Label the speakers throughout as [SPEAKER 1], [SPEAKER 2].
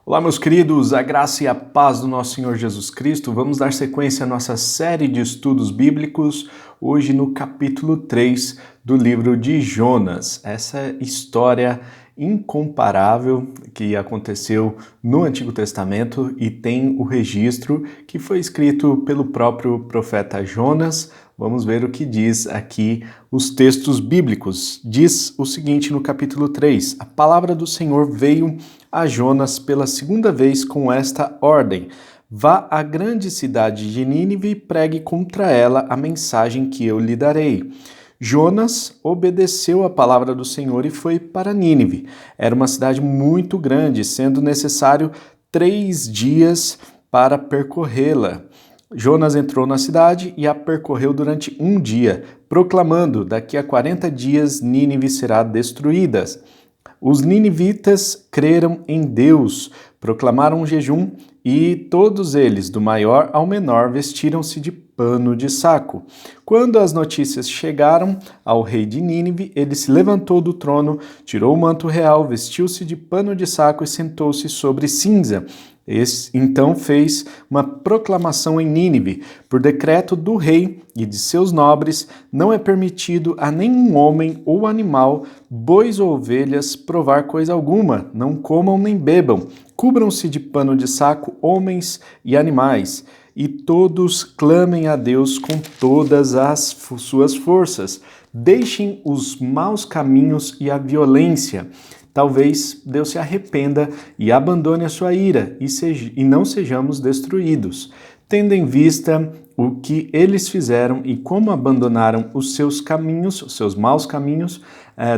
[SPEAKER 1] Olá, meus queridos, a graça e a paz do nosso Senhor Jesus Cristo. Vamos dar sequência à nossa série de estudos bíblicos, hoje no capítulo 3 do livro de Jonas. Essa história incomparável que aconteceu no Antigo Testamento e tem o registro que foi escrito pelo próprio profeta Jonas. Vamos ver o que diz aqui os textos bíblicos. Diz o seguinte no capítulo 3: A palavra do Senhor veio a Jonas pela segunda vez com esta ordem: Vá à grande cidade de Nínive e pregue contra ela a mensagem que eu lhe darei. Jonas obedeceu a palavra do Senhor e foi para Nínive. Era uma cidade muito grande, sendo necessário 3 dias para percorrê-la. Jonas entrou na cidade e a percorreu durante 1 dia, proclamando: daqui a 40 dias Nínive será destruída. Os ninivitas creram em Deus, proclamaram um jejum e todos eles, do maior ao menor, vestiram-se de pano de saco. Quando as notícias chegaram ao rei de Nínive, ele se levantou do trono, tirou o manto real, vestiu-se de pano de saco e sentou-se sobre cinza. Então fez uma proclamação em Nínive: por decreto do rei e de seus nobres, não é permitido a nenhum homem ou animal, bois ou ovelhas, provar coisa alguma, não comam nem bebam, cubram-se de pano de saco homens e animais, e todos clamem a Deus com todas as suas forças. Deixem os maus caminhos e a violência. Talvez Deus se arrependa e abandone a sua ira e não sejamos destruídos. Tendo em vista o que eles fizeram e como abandonaram os seus caminhos, os seus maus caminhos,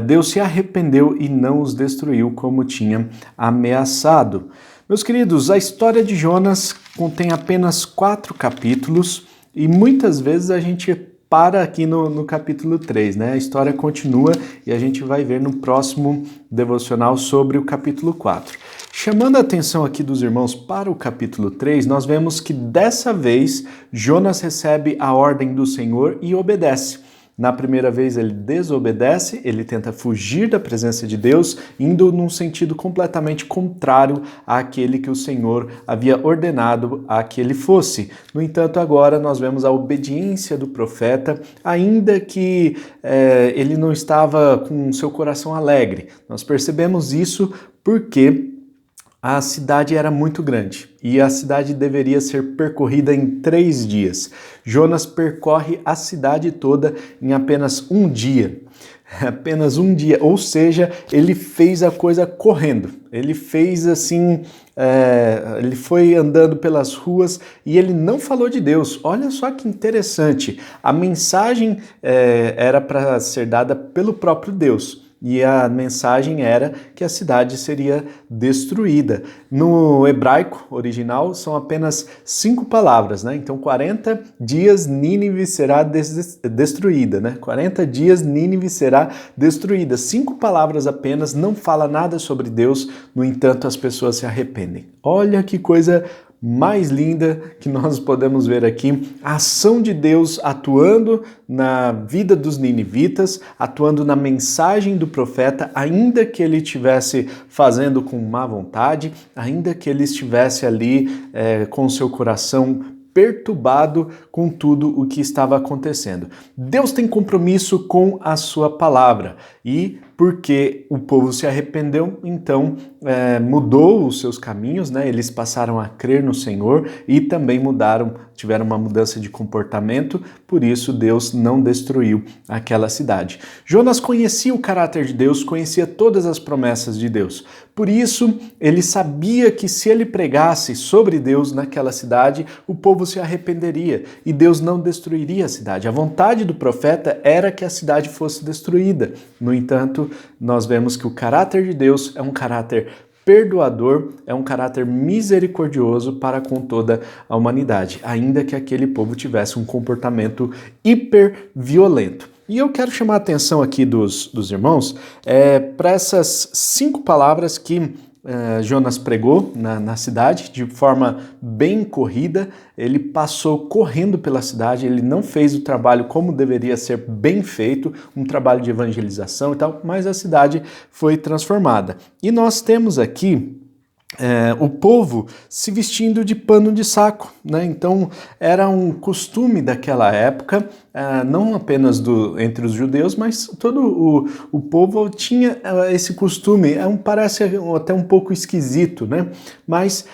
[SPEAKER 1] Deus se arrependeu e não os destruiu como tinha ameaçado. Meus queridos, a história de Jonas contém apenas 4 capítulos e muitas vezes a gente para aqui no capítulo 3, né? A história continua e a gente vai ver no próximo devocional sobre o capítulo 4. Chamando a atenção aqui dos irmãos para o capítulo 3, nós vemos que dessa vez Jonas recebe a ordem do Senhor e obedece. Na primeira vez ele desobedece, ele tenta fugir da presença de Deus, indo num sentido completamente contrário àquele que o Senhor havia ordenado a que ele fosse. No entanto, agora nós vemos a obediência do profeta, ainda que ele não estava com seu coração alegre. Nós percebemos isso porque a cidade era muito grande e a cidade deveria ser percorrida em 3 dias. Jonas percorre a cidade toda em apenas 1 dia. Apenas 1 dia, ou seja, ele fez a coisa correndo. Ele fez assim, ele foi andando pelas ruas e ele não falou de Deus. Olha só que interessante, a mensagem era para ser dada pelo próprio Deus. E a mensagem era que a cidade seria destruída. No hebraico original são apenas 5 palavras, né? Então 40 dias Nínive será destruída, né? 40 dias Nínive será destruída. 5 palavras apenas, não fala nada sobre Deus, no entanto as pessoas se arrependem. Olha que coisa mais linda que nós podemos ver aqui, a ação de Deus atuando na vida dos ninivitas, atuando na mensagem do profeta, ainda que ele estivesse fazendo com má vontade, ainda que ele estivesse ali com seu coração perturbado com tudo o que estava acontecendo. Deus tem compromisso com a sua palavra e porque o povo se arrependeu, então mudou os seus caminhos, né? Eles passaram a crer no Senhor e também tiveram uma mudança de comportamento, por isso Deus não destruiu aquela cidade. Jonas conhecia o caráter de Deus, conhecia todas as promessas de Deus, por isso ele sabia que se ele pregasse sobre Deus naquela cidade, o povo se arrependeria e Deus não destruiria a cidade. A vontade do profeta era que a cidade fosse destruída. No entanto, nós vemos que o caráter de Deus é um caráter perdoador, é um caráter misericordioso para com toda a humanidade, ainda que aquele povo tivesse um comportamento hiper violento. E eu quero chamar a atenção aqui dos irmãos para essas 5 palavras que Jonas pregou na cidade de forma bem corrida. Ele passou correndo pela cidade, ele não fez o trabalho como deveria ser bem feito, um trabalho de evangelização e tal, mas a cidade foi transformada. E nós temos aqui o povo se vestindo de pano de saco, né? Então era um costume daquela época, não apenas entre os judeus, mas todo o povo tinha esse costume. Parece até um pouco esquisito, né? Mas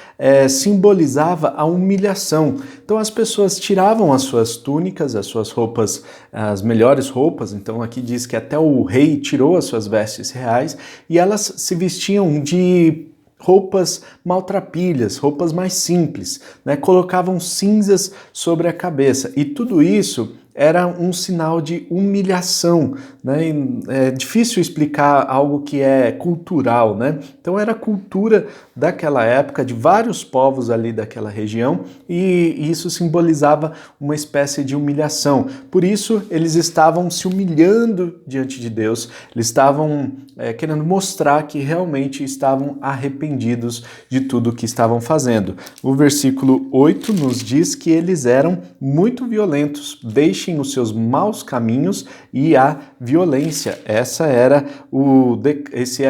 [SPEAKER 1] simbolizava a humilhação. Então as pessoas tiravam as suas túnicas, as suas roupas, as melhores roupas. Então aqui diz que até o rei tirou as suas vestes reais e elas se vestiam de roupas maltrapilhas, roupas mais simples, né? Colocavam cinzas sobre a cabeça e tudo isso era um sinal de humilhação, né? E é difícil explicar algo que é cultural, né? Então era a cultura daquela época, de vários povos ali daquela região, e isso simbolizava uma espécie de humilhação. Por isso eles estavam se humilhando diante de Deus, eles estavam querendo mostrar que realmente estavam arrependidos de tudo o que estavam fazendo. O versículo 8 nos diz que eles eram muito violentos. Deixem os seus maus caminhos e a violência. Esse era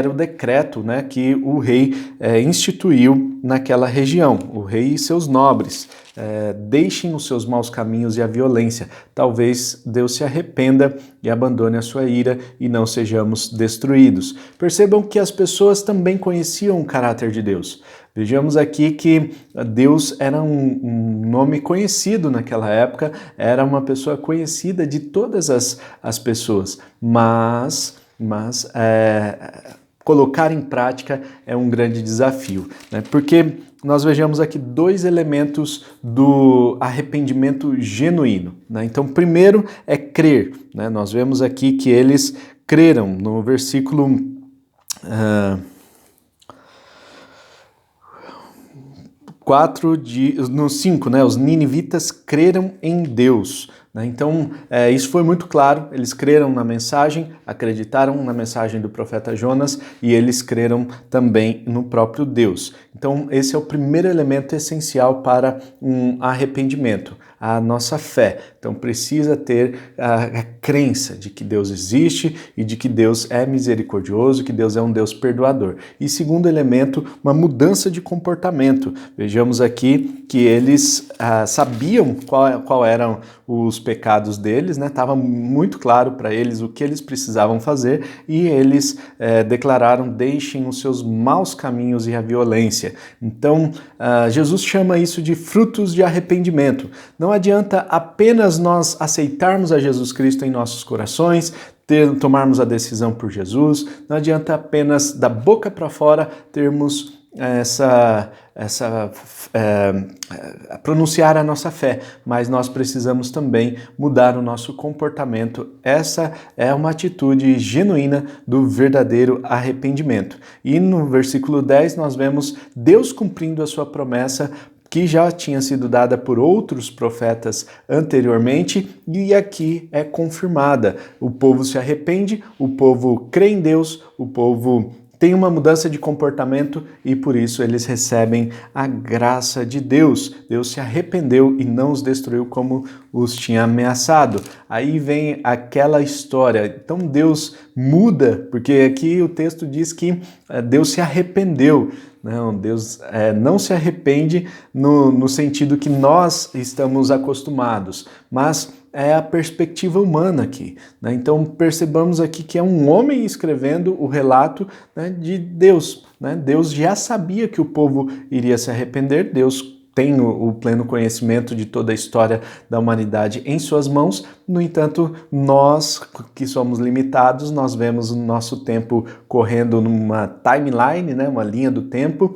[SPEAKER 1] o decreto, né, que o rei instituiu naquela região, o rei e seus nobres. Deixem os seus maus caminhos e a violência. Talvez Deus se arrependa e abandone a sua ira e não sejamos destruídos. Percebam que as pessoas também conheciam o caráter de Deus. Vejamos aqui que Deus era um nome conhecido naquela época, era uma pessoa conhecida de todas as pessoas, mas colocar em prática é um grande desafio, né? Porque nós vejamos aqui dois elementos do arrependimento genuíno, né? Então, primeiro é crer, né? Nós vemos aqui que eles creram no versículo 5, né? Os ninivitas creram em Deus. Então, isso foi muito claro, eles creram na mensagem, acreditaram na mensagem do profeta Jonas e eles creram também no próprio Deus. Então, esse é o primeiro elemento essencial para um arrependimento, a nossa fé. Então, precisa ter a crença de que Deus existe e de que Deus é misericordioso, que Deus é um Deus perdoador. E segundo elemento, uma mudança de comportamento. Vejamos aqui que eles sabiam qual eram os pecados deles, né? Estava muito claro para eles o que eles precisavam fazer e eles declararam: deixem os seus maus caminhos e a violência. Então, Jesus chama isso de frutos de arrependimento. Não adianta apenas nós aceitarmos a Jesus Cristo em nossos corações, tomarmos a decisão por Jesus, não adianta apenas da boca para fora termos pronunciar a nossa fé, mas nós precisamos também mudar o nosso comportamento. Essa é uma atitude genuína do verdadeiro arrependimento. E no versículo 10 nós vemos Deus cumprindo a sua promessa que já tinha sido dada por outros profetas anteriormente, e aqui é confirmada. O povo se arrepende, o povo crê em Deus, o povo tem uma mudança de comportamento e por isso eles recebem a graça de Deus. Deus se arrependeu e não os destruiu como os tinha ameaçado. Aí vem aquela história. Então Deus muda, porque aqui o texto diz que Deus se arrependeu. Não, Deus não se arrepende no sentido que nós estamos acostumados, mas é a perspectiva humana aqui, né? Então percebamos aqui que é um homem escrevendo o relato, né, de Deus, né? Deus já sabia que o povo iria se arrepender, Deus tem o pleno conhecimento de toda a história da humanidade em suas mãos. No entanto, nós que somos limitados, nós vemos o nosso tempo correndo numa timeline, né, uma linha do tempo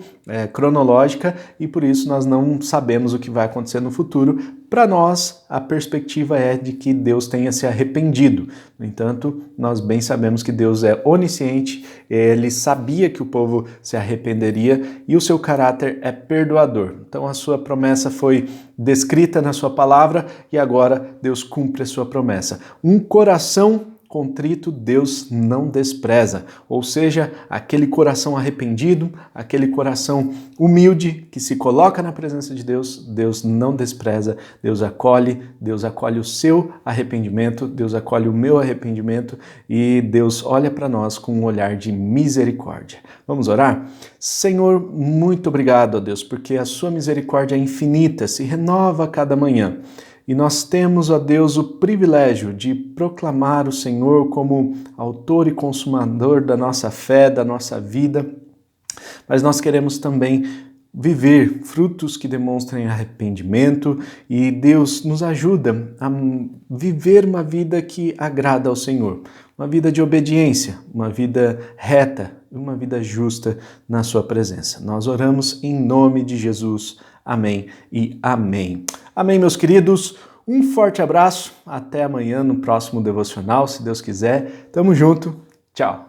[SPEAKER 1] cronológica, e por isso nós não sabemos o que vai acontecer no futuro. Para nós, a perspectiva é de que Deus tenha se arrependido. No entanto, nós bem sabemos que Deus é onisciente, ele sabia que o povo se arrependeria e o seu caráter é perdoador. Então a sua promessa foi descrita na sua palavra e agora Deus cumpre a sua promessa. Um coração contrito Deus não despreza, ou seja, aquele coração arrependido, aquele coração humilde que se coloca na presença de Deus, Deus não despreza, Deus acolhe o seu arrependimento, Deus acolhe o meu arrependimento e Deus olha para nós com um olhar de misericórdia. Vamos orar? Senhor, muito obrigado, ó Deus, porque a sua misericórdia é infinita, se renova a cada manhã. E nós temos, ó Deus, o privilégio de proclamar o Senhor como autor e consumador da nossa fé, da nossa vida, mas nós queremos também viver frutos que demonstrem arrependimento e Deus nos ajuda a viver uma vida que agrada ao Senhor, uma vida de obediência, uma vida reta, uma vida justa na sua presença. Nós oramos em nome de Jesus. Amém e amém. Amém, meus queridos. Um forte abraço. Até amanhã no próximo devocional, se Deus quiser. Tamo junto. Tchau.